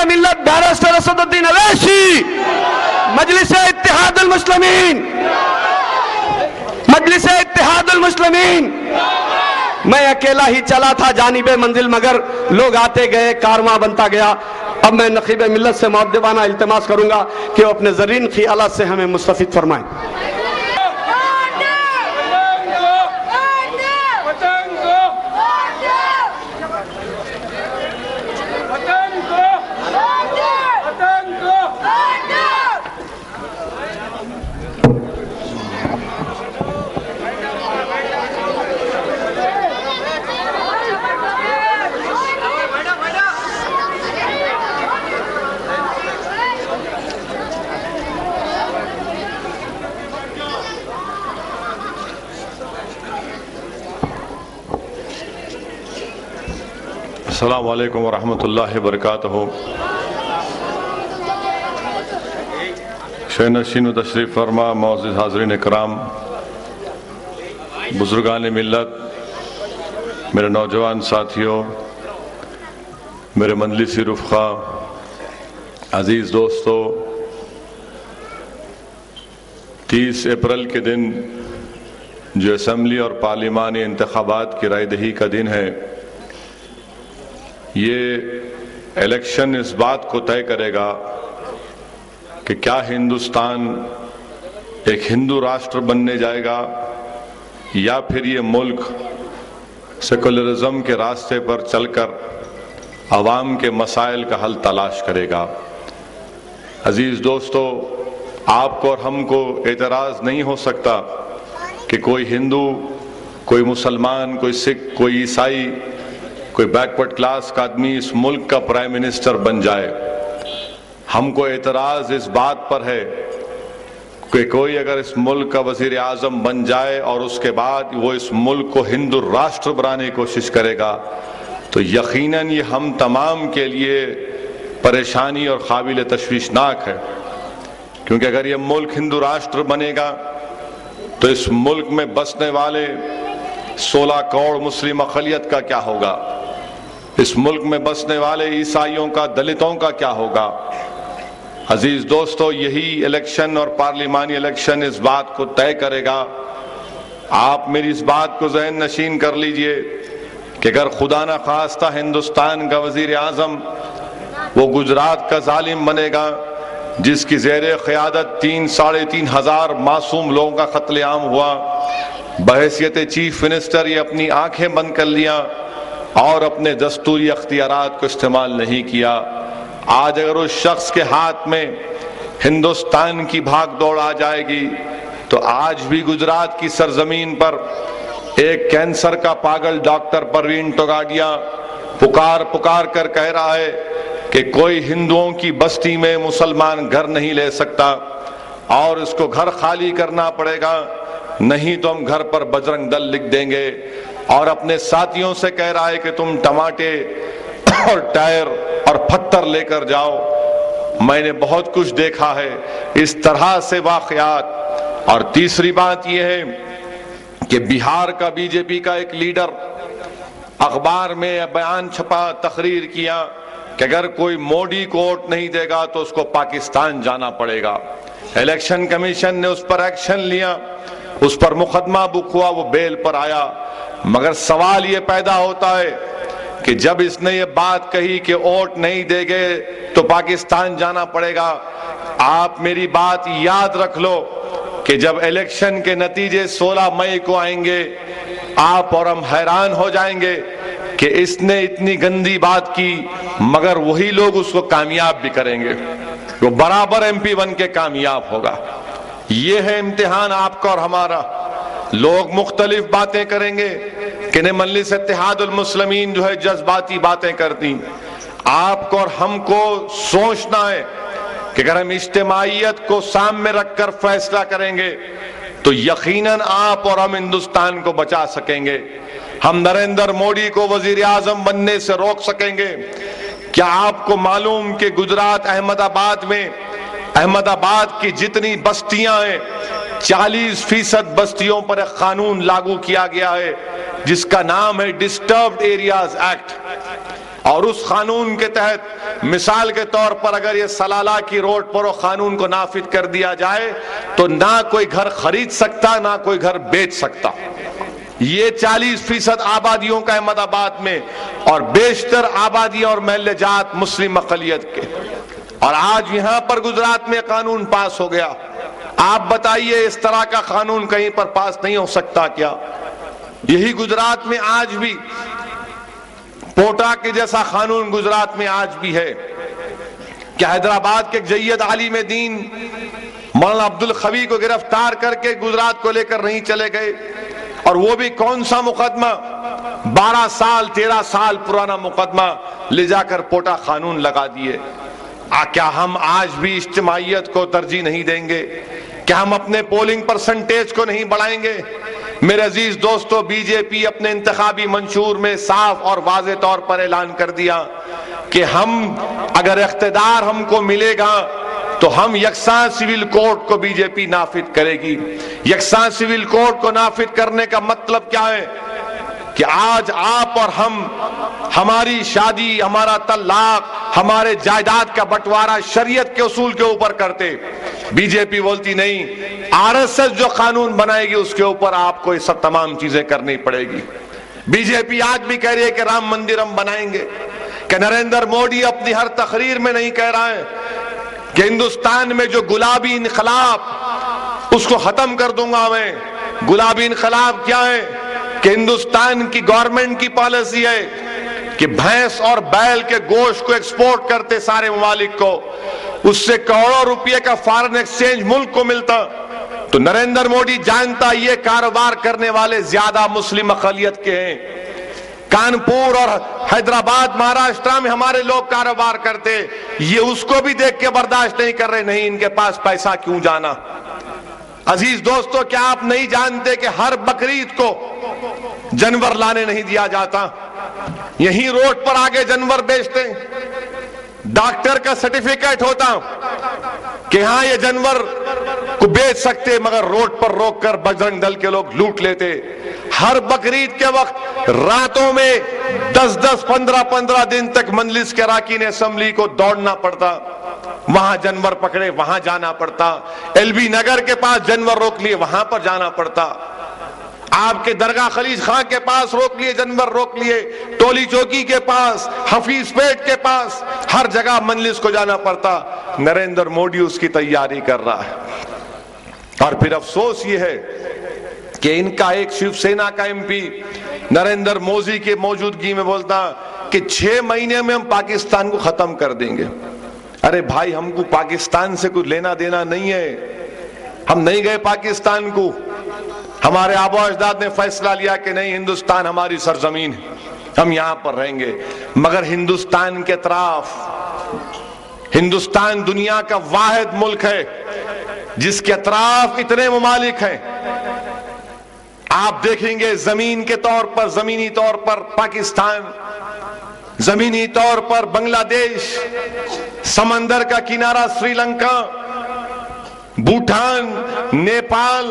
ملت بیرسٹر اسد الدین اویسی، مجلس اتحاد المسلمین، مجلس اتحاد المسلمین۔ میں اکیلا ہی چلا تھا جانب منزل، مگر لوگ آتے گئے، کارواں بنتا گیا۔ اب میں نقیب ملت سے مؤدبانہ التماس کروں گا کہ وہ اپنے زرین خیالات سے ہمیں مستفید فرمائیں۔ السلام علیکم ورحمۃ اللہ وبرکاتہ۔ شہنشین و تشریف فرما معزز حاضرین کرام، بزرگان ملت، میرے نوجوان ساتھیوں، میرے مجلسی رفقا، عزیز دوستو، 30 اپریل کے دن جو اسمبلی اور پارلیمانی انتخابات کی رائے دہی کا دن ہے، یہ الیکشن اس بات کو طے کرے گا کہ کیا ہندوستان ایک ہندو راشٹر بننے جائے گا یا پھر یہ ملک سیکولرزم کے راستے پر چل کر عوام کے مسائل کا حل تلاش کرے گا۔ عزیز دوستو، آپ کو اور ہم کو اعتراض نہیں ہو سکتا کہ کوئی ہندو، کوئی مسلمان، کوئی سکھ، کوئی عیسائی، کوئی بیکورڈ کلاس کا آدمی اس ملک کا پرائم منسٹر بن جائے۔ ہم کو اعتراض اس بات پر ہے کہ کوئی اگر اس ملک کا وزیر اعظم بن جائے اور اس کے بعد وہ اس ملک کو ہندو راشٹر بنانے کی کوشش کرے گا تو یقیناً یہ ہم تمام کے لیے پریشانی اور قابل تشویشناک ہے، کیونکہ اگر یہ ملک ہندو راشٹر بنے گا تو اس ملک میں بسنے والے 16 کروڑ مسلم اقلیت کا کیا ہوگا؟ اس ملک میں بسنے والے عیسائیوں کا، دلتوں کا کیا ہوگا؟ عزیز دوستو، یہی الیکشن اور پارلیمانی الیکشن اس بات کو طے کرے گا۔ آپ میری اس بات کو ذہن نشین کر لیجئے کہ اگر خدا نہ خواستہ ہندوستان کا وزیر اعظم وہ گجرات کا ظالم بنے گا جس کی زیر قیادت 3-3.5 ہزار معصوم لوگوں کا قتل عام ہوا، بحیثیت چیف منسٹر یہ اپنی آنکھیں بند کر لیا اور اپنے دستوری اختیارات کو استعمال نہیں کیا، آج اگر اس شخص کے ہاتھ میں ہندوستان کی بھاگ دوڑ آ جائے گی تو آج بھی گجرات کی سرزمین پر ایک کینسر کا پاگل ڈاکٹر پروین توگاڑیا پکار کر کہہ رہا ہے کہ کوئی ہندوؤں کی بستی میں مسلمان گھر نہیں لے سکتا اور اس کو گھر خالی کرنا پڑے گا، نہیں تو ہم گھر پر بجرنگ دل لکھ دیں گے، اور اپنے ساتھیوں سے کہہ رہا ہے کہ تم ٹماٹے اور ٹائر اور پتھر لے کر جاؤ۔ میں نے بہت کچھ دیکھا ہے اس طرح سے واقعات۔ اور تیسری بات یہ ہے کہ بہار کا بی جے پی کا ایک لیڈر اخبار میں بیان چھپا، تقریر کیا کہ اگر کوئی مودی کو ووٹ نہیں دے گا تو اس کو پاکستان جانا پڑے گا۔ الیکشن کمیشن نے اس پر ایکشن لیا، اس پر مقدمہ بک ہوا، وہ بیل پر آیا، مگر سوال یہ پیدا ہوتا ہے کہ جب اس نے یہ بات کہی کہ ووٹ نہیں دے گے تو پاکستان جانا پڑے گا، آپ میری بات یاد رکھ لو کہ جب الیکشن کے نتیجے 16 مئی کو آئیں گے آپ اور ہم حیران ہو جائیں گے کہ اس نے اتنی گندی بات کی مگر وہی لوگ اس کو کامیاب بھی کریں گے، وہ برابر ایم پی بن کے کامیاب ہوگا۔ یہ ہے امتحان آپ کا اور ہمارا۔ لوگ مختلف باتیں کریں گے کہ مجلس اتحاد المسلمین جو ہے جذباتی باتیں کرتی، آپ کو اور ہم کو سوچنا ہے کہ اگر ہم اجتماعیت کو سامنے رکھ کر فیصلہ کریں گے تو یقیناً آپ اور ہم ہندوستان کو بچا سکیں گے، ہم نریندر موڈی کو وزیر اعظم بننے سے روک سکیں گے۔ کیا آپ کو معلوم کہ گجرات احمد آباد میں، احمد آباد کی جتنی بستیاں ہیں 40% بستیوں پر ایک قانون لاگو کیا گیا ہے جس کا نام ہے ڈسٹربڈ ایریاز ایکٹ۔ اور اس قانون کے تحت مثال کے طور پر اگر یہ سلالہ کی روڈ پر وہ قانون کو نافذ کر دیا جائے تو نہ کوئی گھر خرید سکتا نہ کوئی گھر بیچ سکتا. یہ 40% آبادیوں کا احمد آباد میں اور بیشتر آبادیاں اور محلے جات مسلم اقلیت کے. اور آج یہاں پر گجرات میں قانون پاس ہو گیا. آپ بتائیے اس طرح کا قانون کہیں پر پاس نہیں ہو سکتا کیا؟ یہی گجرات میں آج بھی پوٹا کے جیسا قانون گجرات میں آج بھی ہے. کہ حیدرآباد کے جید عالم دین مولانا عبد القوی کو گرفتار کر کے گجرات کو لے کر نہیں چلے گئے؟ اور وہ بھی کون سا مقدمہ؟ 12 سال 13 سال پرانا مقدمہ لے جا کر پوٹا قانون لگا دیے. کیا ہم آج بھی اجتماعیت کو ترجیح نہیں دیں گے؟ کیا ہم اپنے پولنگ پرسنٹیج کو نہیں بڑھائیں گے؟ میرے عزیز دوستو، بی جے پی اپنے انتخابی منشور میں صاف اور واضح طور پر اعلان کر دیا کہ ہم اگر اقتدار ہم کو ملے گا تو ہم یکساں سول کوڈ کو بی جے پی نافذ کرے گی. یکساں سول کوڈ کو نافذ کرنے کا مطلب کیا ہے؟ کہ آج آپ اور ہم، ہماری شادی، ہمارا طلاق، ہمارے جائیداد کا بٹوارہ شریعت کے اصول کے اوپر کرتے. بی جے پی بولتی نہیں، آر ایس ایس جو قانون بنائے گی اس کے اوپر آپ کو یہ سب تمام چیزیں کرنی پڑے گی. بی جے پی آج بھی کہہ رہی ہے کہ رام مندر ہم بنائیں گے. کہ نریندر موڈی اپنی ہر تقریر میں نہیں کہہ رہا ہے کہ ہندوستان میں جو گلابی انقلاب اس کو ختم کر دوں گا میں. گلابی انقلاب کیا ہے؟ کہ ہندوستان کی گورنمنٹ کی پالیسی ہے کہ بھینس اور بیل کے گوشت کو ایکسپورٹ کرتے سارے ممالک کو، اس سے کروڑوں روپے کا فارن ایکسچینج ملک کو ملتا. تو نریندر موڈی جانتا یہ کاروبار کرنے والے زیادہ مسلم اقلیت کے ہیں. کانپور اور حیدرآباد مہاراشٹرا میں ہمارے لوگ کاروبار کرتے، یہ اس کو بھی دیکھ کے برداشت نہیں کر رہے. نہیں، ان کے پاس پیسہ کیوں جانا؟ عزیز دوستو، کیا آپ نہیں جانتے کہ ہر بقرعید کو جانور لانے نہیں دیا جاتا؟ یہی روڈ پر آگے جانور بیچتے. ڈاکٹر کا سرٹیفکیٹ ہوتا کہ ہاں یہ جانور کو بیچ سکتے، مگر روڈ پر روک کر بجرنگ دل کے لوگ لوٹ لیتے. ہر بقرعید کے وقت راتوں میں 10 15 دن تک مجلس کے اراکین اسمبلی کو دوڑنا پڑتا. وہاں جانور پکڑے وہاں جانا پڑتا. ایل بی نگر کے پاس جانور روک لیے وہاں پر جانا پڑتا. آپ کے درگاہ خلیج خان کے پاس روک لیے جانور روک لیے. ٹولی چوکی کے پاس، حفیظ پیٹ کے پاس، ہر جگہ مجلس کو جانا پڑتا. نریندر موڈی اس کی تیاری کر رہا ہے. اور پھر افسوس یہ ہے کہ ان کا ایک شیو سینا کا ایم پی نریندر مودی کے موجودگی میں بولتا کہ 6 مہینے میں ہم پاکستان کو ختم کر دیں گے. ارے بھائی، ہم کو پاکستان سے کچھ لینا دینا نہیں ہے. ہم نہیں گئے پاکستان کو. ہمارے آبا و اجداد نے فیصلہ لیا کہ نہیں، ہندوستان ہماری سرزمین ہے، ہم یہاں پر رہیں گے. مگر ہندوستان کے اطراف، ہندوستان دنیا کا واحد ملک ہے جس کے اطراف اتنے ممالک ہیں. آپ دیکھیں گے زمین کے طور پر، زمینی طور پر پاکستان، زمینی طور پر بنگلہ دیش، سمندر کا کنارہ سری لنکا، بھوٹان، نیپال،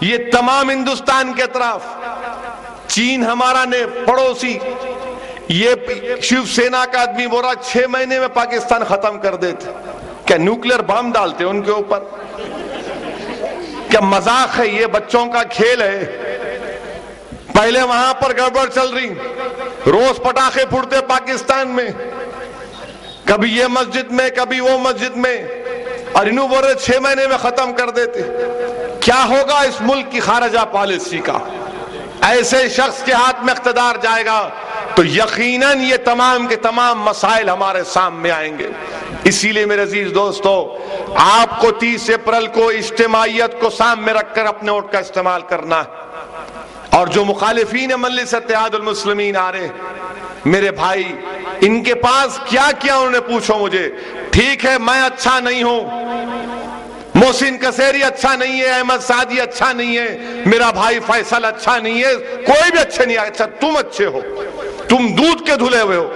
یہ تمام ہندوستان کے اطراف. چین ہمارا پڑوسی، یہ شیو سینا کا آدمی بول رہا 6 مہینے میں پاکستان ختم کر دیتے. کیا نیوکلیر بم ڈالتے ان کے اوپر؟ کیا مذاق ہے؟ یہ بچوں کا کھیل ہے. پہلے وہاں پر گڑبڑ چل رہی، روز پٹاخے پھوٹتے پاکستان میں، کبھی یہ مسجد میں کبھی وہ مسجد میں، اور انہوں بول رہے 6 مہینے میں ختم کر دیتے. کیا ہوگا اس ملک کی خارجہ پالیسی کا؟ ایسے شخص کے ہاتھ میں اقتدار جائے گا تو یقیناً یہ تمام کے تمام مسائل ہمارے سامنے آئیں گے. اسی لیے میرے عزیز دوستو، آپ کو 30 اپریل کو اجتماعیت کو سامنے رکھ کر اپنے ووٹ کا استعمال کرنا ہے. اور جو مخالفین مجلس اتحاد المسلمین آ رہے، میرے بھائی، ان کے پاس کیا کیا انہوں نے پوچھو مجھے. ٹھیک ہے، میں اچھا نہیں ہوں، محسن کسیری اچھا نہیں ہے، احمد سعدی اچھا نہیں ہے، میرا بھائی فیصل اچھا نہیں ہے، کوئی بھی اچھے نہیں ہے. اچھا تم اچھے ہو، تم دودھ کے دھلے ہوئے ہو.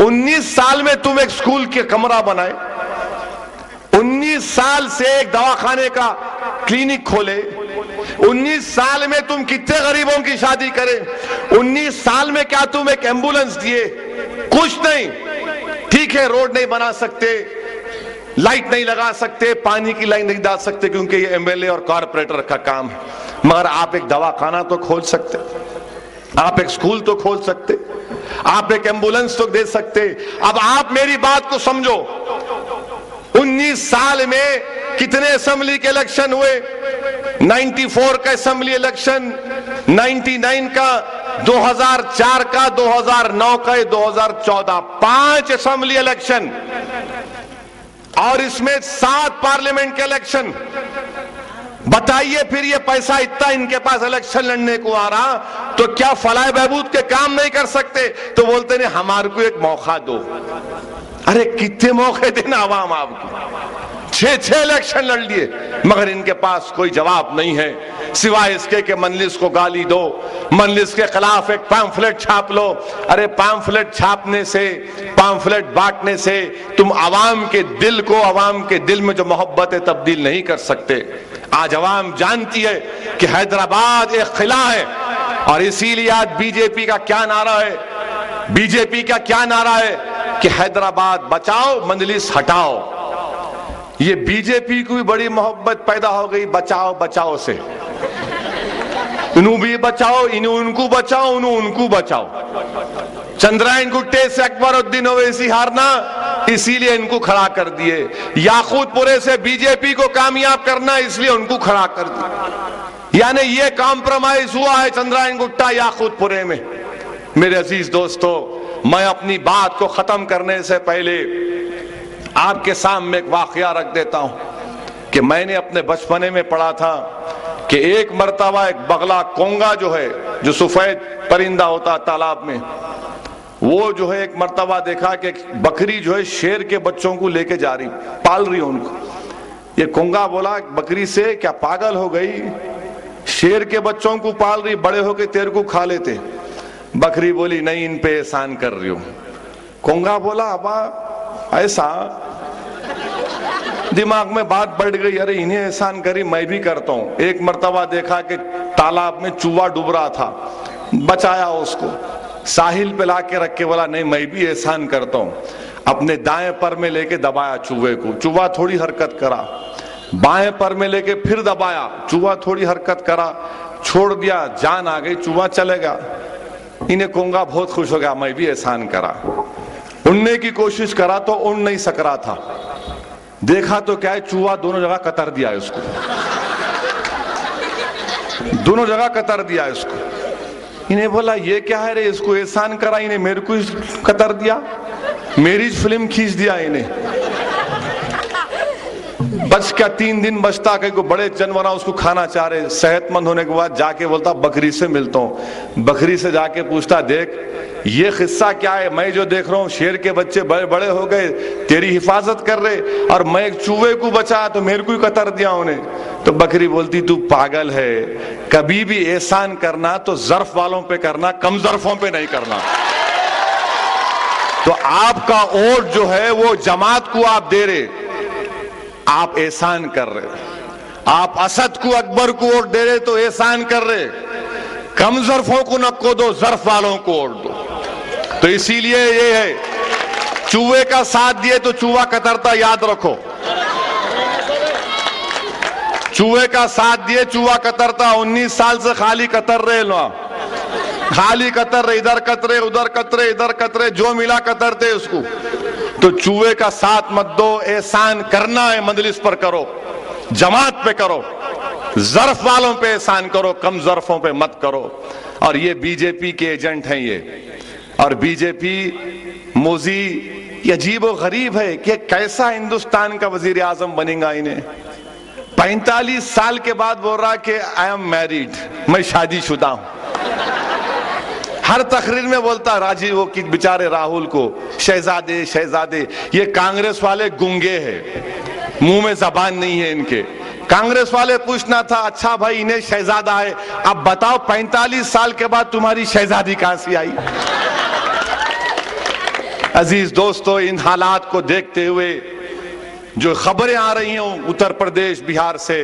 19 سال میں تم ایک سکول کے کمرہ بنائے، 19 سال سے ایک دواخانے کا کلینک کھولے، 19 سال میں تم کتنے غریبوں کی شادی کرے، 19 سال میں کیا تم ایک ایمبولنس دیے، کچھ نہیں. ٹھیک ہے روڈ نہیں بنا سکتے, لائٹ نہیں لگا سکتے, پانی کی لائن نہیں ڈال سکتے کیونکہ یہ ایم ایل اے اور کارپوریٹر کا کام ہے, مگر آپ ایک دواخانہ تو کھول سکتے, آپ ایک سکول تو کھول سکتے, آپ ایک ایمبولینس تو دے سکتے. اب آپ میری بات کو سمجھو, 19 سال میں کتنے اسمبلی کے الیکشن ہوئے؟ 94 کا اسمبلی الیکشن, 99 کا, 2004 کا, 2009 کا, 2014, 5 اسمبلی الیکشن, اور اس میں 7 پارلیمنٹ کے الیکشن. بتائیے پھر یہ پیسہ اتنا ان کے پاس الیکشن لڑنے کو آ رہا تو کیا فلاح بہبود کے کام نہیں کر سکتے؟ تو بولتے ہیں ہمارے کو ایک موقع دو. ارے کتنے موقع دینا عوام آپ کو؟ 6 الیکشن لڑ لیے, مگر ان کے پاس کوئی جواب نہیں ہے سوائے اس کے کہ مجلس کو گالی دو, مجلس کے خلاف ایک پامفلٹ چھاپ لو. ارے پامفلٹ چھاپنے سے, پامفلٹ بانٹنے سے تم عوام کے دل کو, عوام کے دل میں جو محبت ہے تبدیل نہیں کر سکتے. آج عوام جانتی ہے کہ حیدرآباد ایک قلعہ ہے, اور اسی لیے آج بی جے پی کا کیا نعرہ ہے, بی جے پی کا کیا نعرہ ہے کہ حیدرآباد بچاؤ مجلس ہٹاؤ. یہ بی جے پی کو بھی بڑی محبت پیدا ہو گئی بچاؤ بچاؤ سے, انہوں بھی بچاؤ, انہوں ان کو بچاؤ, انہوں ان کو بچاؤ. چندرائن گٹے سے اکبر الدین اویسی ہارنا, اسی لیے ان کو کھڑا کر دیے. یاقوت پورے سے بی جے پی کو کامیاب کرنا, اس لیے ان کو کھڑا کر دیے. یعنی یہ کمپرومائز ہوا ہے چندرائن گٹا یاقوت پورے میں. میرے عزیز دوستو, میں اپنی بات کو ختم کرنے سے پہلے آپ کے سامنے ایک واقعہ رکھ دیتا ہوں کہ میں نے اپنے بچپنے میں پڑھا تھا کہ ایک مرتبہ ایک بغلا کونگا جو ہے, جو سفید پرندہ ہوتا تالاب میں, وہ جو ہے ایک مرتبہ دیکھا کہ بکری جو ہے شیر کے بچوں کو لے کے جا رہی, پال رہی ان کو. یہ کونگا بولا بکری سے, کیا پاگل ہو گئی, شیر کے بچوں کو پال رہی, بڑے ہو کے تیرے کو کھا لیتے. بکری بولی نہیں, ان پہ احسان کر رہی ہوں. کونگا بولا ابا ایسا, دماغ میں بات بڑھ گئی, ارے انہیں احسان کری میں بھی کرتا ہوں. ایک مرتبہ دیکھا کہ تالاب میں چوہا ڈوب رہا تھا, بچایا اس کو, ساحل پہ لا کے رکھ کے بولا نہیں میں بھی احسان کرتا ہوں. اپنے دائیں پر میں لے کے دبایا چوہے کو, چوہا تھوڑی حرکت کرا, بائیں پر میں لے کے پھر دبایا, چوہا تھوڑی حرکت کرا, چھوڑ دیا, جان آ گئی, چوہا چلے گا. انہیں کونگا بہت خوش ہو گیا, میں بھی احسان کرا. اڑنے کی کوشش کرا تو اڑ نہیں سک رہا تھا, دیکھا تو کیا ہے چوہا دونوں جگہ قطر دیا اس کو, دونوں جگہ قطر دیا اس کو. انہیں بولا یہ کیا ہے رے, اس کو احسان کرا, انہیں میرے کو قطر دیا, میری فلم کھینچ دیا انہیں. بچ کا 3 دن بچتا, کہ کوئی بڑے جانور اس کو کھانا چاہ رہے. صحت مند ہونے کے بعد جا کے بولتا بکری سے ملتا ہوں. بکری سے جا کے پوچھتا دیکھ یہ قصہ کیا ہے, میں جو دیکھ رہا ہوں شیر کے بچے بڑے بڑے ہو گئے, تیری حفاظت کر رہے, اور میں ایک چوہے کو بچا تو میرے کو ہی قطر دیا انہیں. تو بکری بولتی تو پاگل ہے, کبھی بھی احسان کرنا تو ظرف والوں پہ کرنا, کم ظرفوں پہ نہیں کرنا. تو آپ کا ووٹ جو ہے وہ جماعت کو آپ دے رہے, آپ احسان کر رہے. آپ اسد کو, اکبر کو ووٹ دے رہے تو احسان کر رہے. کم ظرفوں کو نہ کو دو, ظرف والوں کو ووٹ دو. تو اسی لیے یہ ہے, چوہے کا ساتھ دیے تو چوہا قطرتا, یاد رکھو. چوہے کا ساتھ دیے چوہا قطرتا. 19 سال سے خالی قطر رہے لو, خالی قطر رہے, ادھر قطرے ادھر قطرے ادھر قطرے, جو ملا قطرتے اس کو. تو چوہے کا ساتھ مت دو, احسان کرنا ہے مجلس پر کرو, جماعت پہ کرو, ظرف والوں پہ احسان کرو, کم ظرفوں پہ مت کرو. اور یہ بی جے پی کے ایجنٹ ہیں یہ, اور بی جے پی موزی یہ عجیب و غریب ہے کہ کیسا ہندوستان کا وزیر اعظم بنے گا. انہیں 45 سال کے بعد بول رہا کہ آئی ایم میریڈ, میں شادی شدہ ہوں. ہر تقریر میں بولتا راجیو کی بیچارے راہل کو شہزادے شہزادے. یہ کانگریس والے گنگے ہیں, منہ میں زبان نہیں ہے ان کے. کانگریس والے پوچھنا تھا اچھا بھائی انہیں شہزادہ ہے, اب بتاؤ 45 سال کے بعد تمہاری شہزادی کہاں سے آئی. عزیز دوستو, ان حالات کو دیکھتے ہوئے جو خبریں آ رہی ہیں اتر پردیش بہار سے,